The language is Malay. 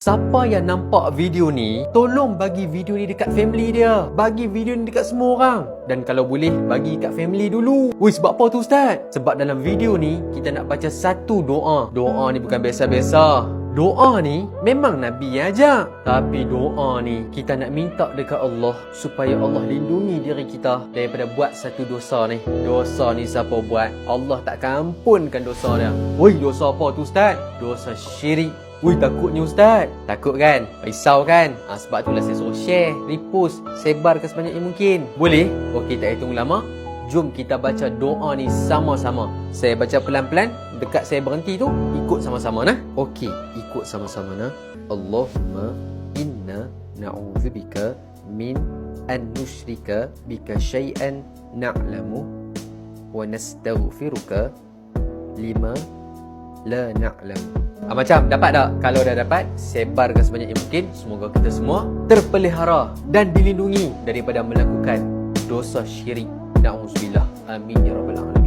Siapa yang nampak video ni, tolong bagi video ni dekat family dia. Bagi video ni dekat semua orang. Dan kalau boleh, bagi kat family dulu. Wih, sebab apa tu Ustaz? Sebab dalam video ni, kita nak baca satu doa. Doa ni bukan biasa-biasa. Doa ni memang Nabi yang ajak. Tapi doa ni, kita nak minta dekat Allah supaya Allah lindungi diri kita daripada buat satu dosa ni. Dosa ni siapa buat, Allah takkan ampunkan dosa dia. Wih, dosa apa tu Ustaz? Dosa syirik. Ui, takutnya Ustaz. Takut kan? Risau kan? Sebab itulah saya suruh share, repost, sebarkan sebanyak yang mungkin. Boleh? Okey, tak payah tunggu lama. Jom kita baca doa ni sama-sama. Saya baca pelan-pelan. Dekat saya berhenti tu, ikut sama-sama nah. Okey, ikut sama-sama nah. Allahumma inna na'udzubika min an nusyrika bika syai'an na'lamu wa nastaghfiruka lima la na'lamu. Macam dapat tak? Kalau dah dapat, sebarkan sebanyak yang mungkin. Semoga kita semua terpelihara dan dilindungi daripada melakukan dosa syirik. Na'udzubillah. Amin ya rabbal alamin.